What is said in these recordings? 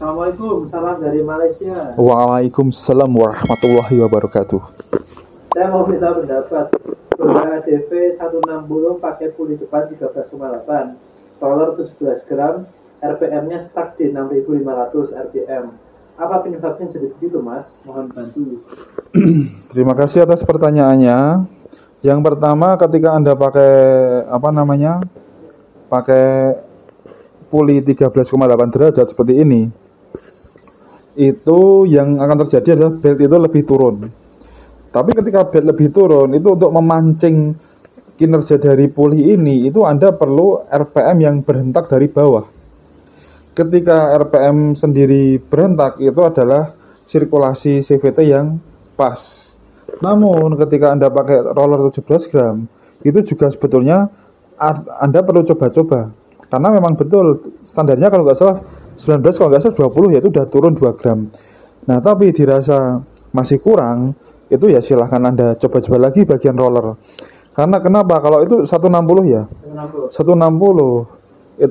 Assalamualaikum, salam dari Malaysia. Waalaikumsalam warahmatullahi wabarakatuh. Saya mau minta pendapat. Benda ADV 160 pakai puli depan 13,8, roller 17 gram, RPM-nya stuck di 6500 RPM. Apa penyebabnya jadi begitu, Mas? Mohon bantu. Terima kasih atas pertanyaannya. Yang pertama, ketika Anda pakai puli 13,8 derajat seperti ini, itu yang akan terjadi adalah belt itu lebih turun. Tapi ketika belt lebih turun, itu untuk memancing kinerja dari puli ini, itu Anda perlu RPM yang berhentak dari bawah. Ketika RPM sendiri berhentak, itu adalah sirkulasi CVT yang pas. Namun ketika Anda pakai roller 17 gram, itu juga sebetulnya Anda perlu coba-coba. Karena memang betul standarnya kalau nggak salah 19, kalau nggak salah 20, yaitu udah turun 2 gram. Nah, tapi dirasa masih kurang, itu ya silahkan Anda coba-coba lagi bagian roller. Karena kenapa? Kalau itu 160 ya, 160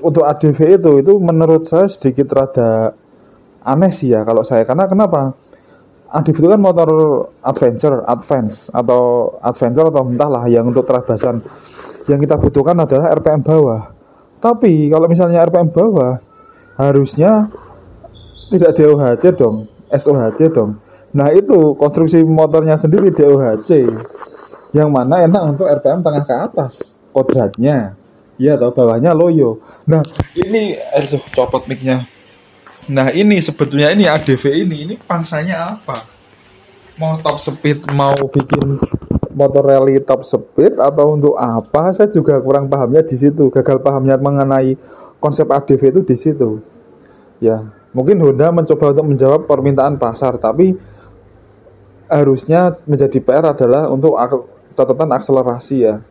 untuk ADV itu menurut saya sedikit rada aneh sih ya kalau saya. Karena kenapa? ADV itu kan motor advance atau entahlah yang untuk terabasan. Yang kita butuhkan adalah RPM bawah. Tapi kalau misalnya RPM bawah, harusnya tidak DOHC dong, SOHC dong. Nah, itu konstruksi motornya sendiri DOHC, yang mana enak untuk RPM tengah ke atas kodratnya, ya atau bawahnya loyo. Nah, ini copot mic-nya. Nah, ini sebetulnya ini ADV ini pangsanya apa? Mau top speed, mau bikin motor rally top speed, atau untuk apa? Saya juga kurang pahamnya di situ. Gagal pahamnya mengenai konsep ADV itu di situ. Ya, mungkin Honda mencoba untuk menjawab permintaan pasar, tapi harusnya menjadi PR adalah untuk catatan akselerasi ya.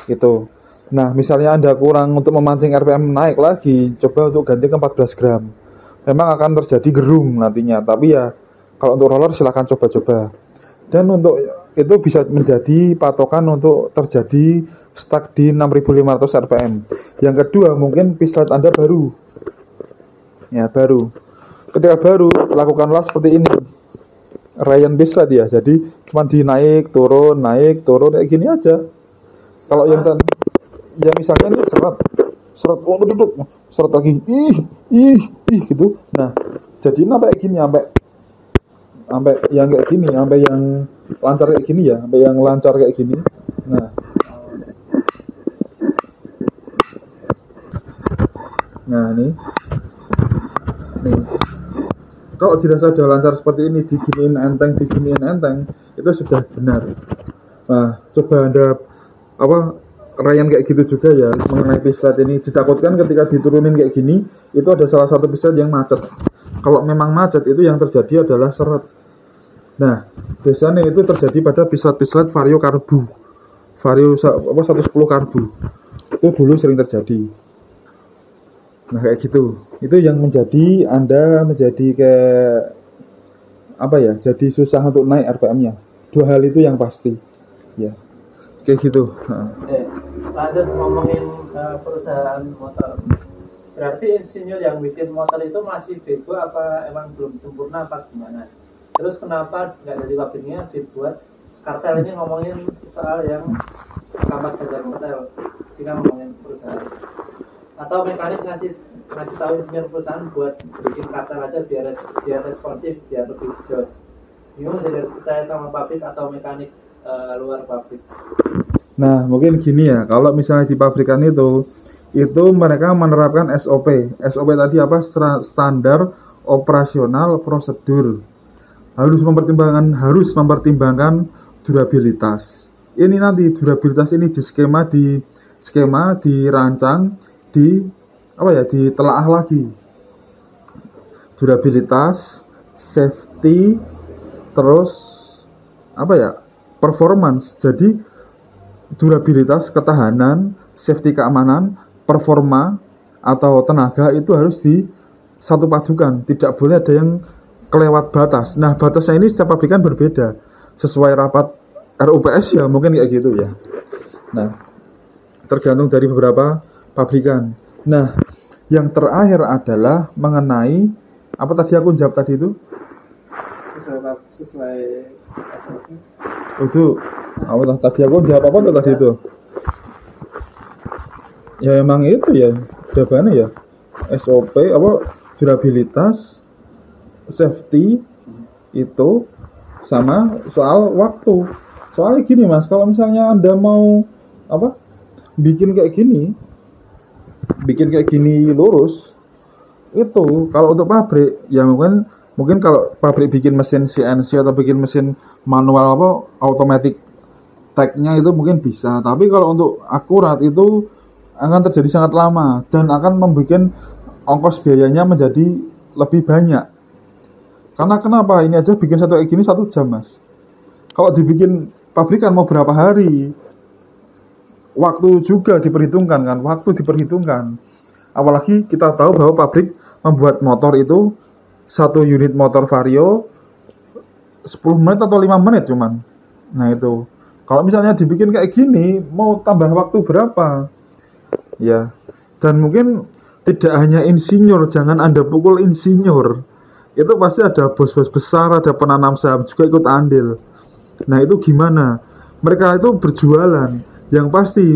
Gitu. Nah, misalnya Anda kurang untuk memancing RPM naik lagi, coba untuk ganti ke 14 gram. Memang akan terjadi gerung nantinya, tapi ya kalau untuk roller silahkan coba-coba. Dan untuk itu bisa menjadi patokan untuk terjadi stuck di 6500 RPM. Yang kedua, mungkin pislet Anda baru. Ya, baru. Ketika baru, lakukanlah seperti ini. Ryan pislet ya. Jadi cuma naik turun kayak gini aja. Kalau yang ya misalnya ini seret lagi. Ih gitu. Nah, jadi sampai gini sampai yang kayak gini, sampai yang lancar kayak gini ya, sampai yang lancar kayak gini. Nah nih. Kalau dirasa sudah lancar seperti ini, diginiin enteng, itu sudah benar. Nah, coba Anda Ryan kayak gitu juga ya mengenai pislet ini. Ditakutkan ketika diturunin kayak gini, itu ada salah satu pislet yang macet. Kalau memang macet, itu yang terjadi adalah seret. Nah, biasanya itu terjadi pada pislet vario karbu, vario 110 karbu. Itu dulu sering terjadi. Nah, kayak gitu. Itu yang menjadi Anda menjadi kayak jadi susah untuk naik RPM-nya. Dua hal itu yang pasti. Ya. Kayak gitu. Lanjut ngomongin perusahaan motor. Berarti insinyur yang bikin motor itu masih bego apa emang belum sempurna apa gimana? Terus kenapa nggak dari pabriknya dibuat kartel? Ini ngomongin soal yang kampas gajar kartel, kita ngomongin perusahaan. Atau mekanik ngasih tahu insinyur perusahaan buat bikin kartel aja biar responsif, biar lebih jos. Ini bisa percaya sama pabrik atau mekanik luar pabrik. Nah, mungkin gini ya, kalau misalnya di pabrikan itu mereka menerapkan SOP. SOP tadi apa? Standar operasional prosedur. Harus mempertimbangkan durabilitas. Ini nanti durabilitas ini di skema dirancang, ditelaah lagi. Durabilitas, safety, terus performance. Jadi durabilitas, ketahanan, safety, keamanan, performa atau tenaga itu harus disatu padukan. Tidak boleh ada yang kelewat batas. Nah, batasnya ini setiap pabrikan berbeda. Sesuai rapat RUPS ya mungkin kayak gitu ya. Nah, tergantung dari beberapa pabrikan. Nah, yang terakhir adalah mengenai Apa tadi aku jawab tadi itu? Sesuai SOP. Itu apa tadi aku jawab apa tuh tadi itu? Ya emang itu ya jawabannya ya SOP apa durabilitas, safety itu sama soal waktu. Soalnya gini Mas, kalau misalnya Anda mau apa bikin kayak gini lurus itu kalau untuk pabrik ya mungkin kalau pabrik bikin mesin CNC atau bikin mesin manual apa automatic tag-nya itu mungkin bisa, tapi kalau untuk akurat itu akan terjadi sangat lama dan akan membuat ongkos biayanya menjadi lebih banyak. Karena kenapa? Ini aja bikin satu kayak gini 1 jam Mas. Kalau dibikin pabrikan mau berapa hari? Waktu juga diperhitungkan kan, apalagi kita tahu bahwa pabrik membuat motor itu 1 unit motor Vario 10 menit atau 5 menit cuman. Nah itu kalau misalnya dibikin kayak gini mau tambah waktu berapa ya. Dan mungkin tidak hanya insinyur, jangan Anda pukul insinyur, itu pasti ada bos-bos besar, ada penanam saham juga ikut andil. Nah itu gimana? Mereka itu berjualan. Yang pasti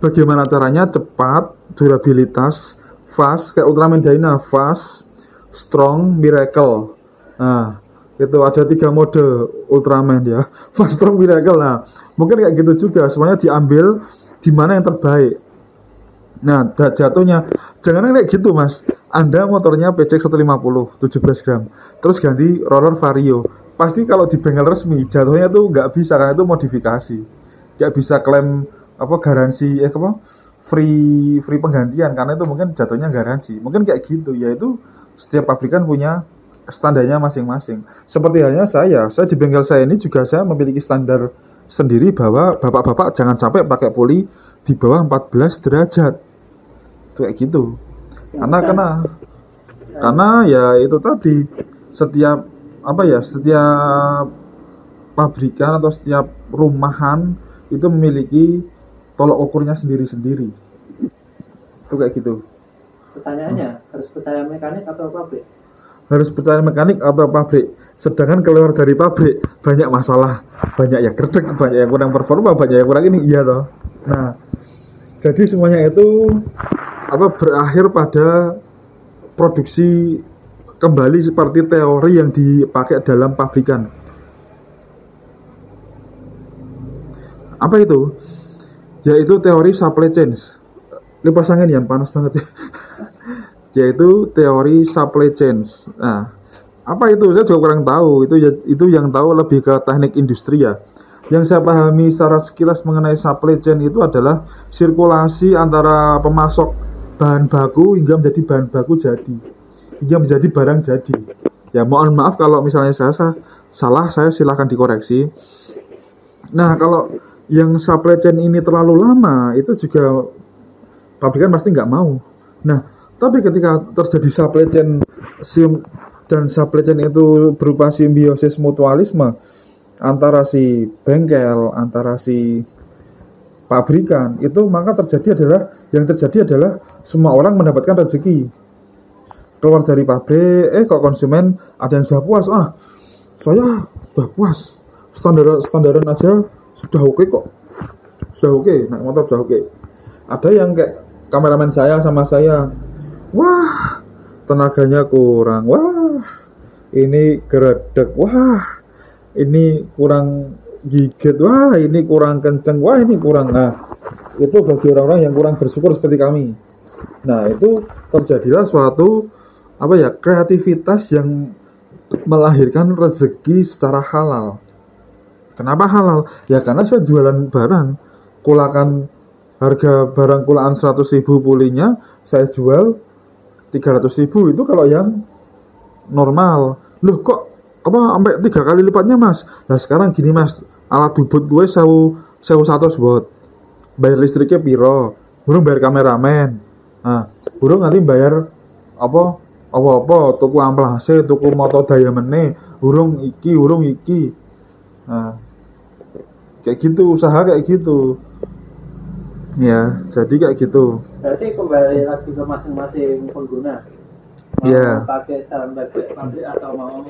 bagaimana caranya cepat, durabilitas, fast, kayak Ultraman Dyna, fast, strong, miracle. Nah, itu ada 3 mode Ultraman ya. Fast, strong, miracle. Nah, mungkin kayak gitu juga. Semuanya diambil di mana yang terbaik. Nah, jatuhnya jangan kayak gitu Mas. Anda motornya PCX 150 17 gram, terus ganti roller Vario. Pasti kalau di bengkel resmi jatuhnya tuh nggak bisa karena itu modifikasi. Nggak bisa klaim apa garansi free penggantian karena itu mungkin jatuhnya garansi. Mungkin kayak gitu ya, itu setiap pabrikan punya standarnya masing-masing. Seperti halnya saya di bengkel saya ini juga saya memiliki standar sendiri bahwa bapak-bapak jangan sampai pakai poli di bawah 14 derajat. Itu kayak gitu. Karena ya itu tadi setiap pabrikan atau setiap rumahan itu memiliki tolok ukurnya sendiri-sendiri. Itu kayak gitu. Pertanyaannya, harus percaya mekanik atau pabrik? Harus percaya mekanik atau pabrik. Sedangkan keluar dari pabrik banyak masalah, banyak yang gerdek, banyak yang kurang performa, banyak yang kurang ini, iya toh. Nah, jadi semuanya itu berakhir pada produksi kembali seperti teori yang dipakai dalam pabrikan. Apa itu? Yaitu teori supply chain. Kipas angin yang panas banget ya. Yaitu teori supply chain. Nah, apa itu? Saya juga kurang tahu. Itu yang tahu lebih ke teknik industri ya. Yang saya pahami secara sekilas mengenai supply chain itu adalah sirkulasi antara pemasok bahan baku hingga menjadi bahan baku jadi, hingga menjadi barang jadi. Ya mohon maaf kalau misalnya saya salah, saya silahkan dikoreksi. Nah kalau yang supply chain ini terlalu lama, itu juga pabrikan pasti nggak mau. Nah tapi ketika terjadi supply chain dan supply chain itu berupa simbiosis mutualisme antara si bengkel, antara si pabrikan, itu maka yang terjadi adalah semua orang mendapatkan rezeki. Keluar dari pabrik, kok konsumen ada yang sudah puas, saya sudah puas, standaran aja sudah oke kok, sudah oke, naik motor sudah oke. Ada yang kayak kameramen saya sama saya, wah tenaganya kurang, wah ini geredek, wah ini kurang gigit, wah ini kurang kenceng, wah ini kurang. Nah itu bagi orang-orang yang kurang bersyukur seperti kami. Nah itu terjadilah suatu kreativitas yang melahirkan rezeki secara halal. Kenapa halal? Ya karena saya jualan barang kulakan, harga barang kulaan 100.000 pulinya saya jual 300.000. Itu kalau yang normal. Loh kok sampai 3 kali lipatnya Mas? Nah sekarang gini Mas, alat bubut gue 1.100 watt, bayar listriknya piro, burung bayar kameramen, nah burung nanti bayar apa tuku amplase, tuku moto diamondnya, burung iki. Nah kayak gitu, usaha kayak gitu ya, jadi kayak gitu. Berarti kembali lagi ke masing-masing pengguna. Iya. pakai setelan pabrik atau mau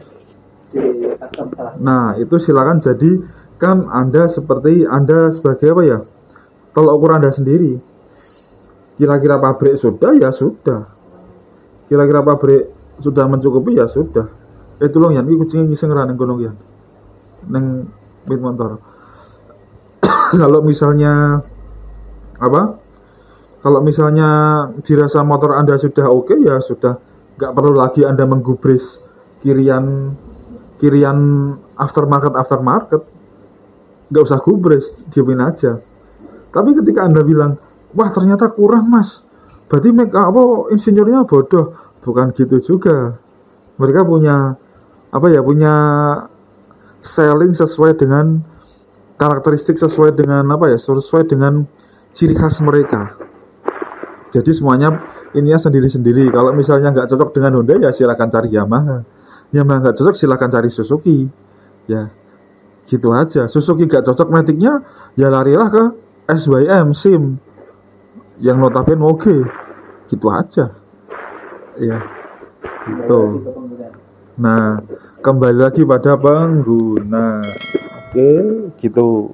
di custom salah. Nah, itu silakan. Jadi kan Anda sebagai apa ya? Tolak ukur Anda sendiri. Kira-kira pabrik sudah ya sudah. Kira-kira pabrik sudah mencukupi ya sudah. Tolong ya, ini kucingnya ngising ra ning kono ya. Ning pit motor. Kalau misalnya apa? Kalau misalnya dirasa motor Anda sudah oke ya sudah, nggak perlu lagi Anda menggubris kirian aftermarket, nggak usah gubris, diemin aja. Tapi ketika Anda bilang, wah ternyata kurang mas, berarti insinyurnya bodoh. Bukan gitu juga. Mereka punya punya selling sesuai dengan karakteristik, sesuai dengan sesuai dengan ciri khas mereka. Jadi semuanya ininya sendiri-sendiri. Kalau misalnya nggak cocok dengan Honda ya silakan cari Yamaha. Yamaha nggak cocok silakan cari Suzuki. Ya, gitu aja. Suzuki nggak cocok metiknya ya larilah ke SYM SIM yang notabene oke. Gitu aja. Ya, gitu. Nah, kembali lagi pada pengguna. Oke, gitu.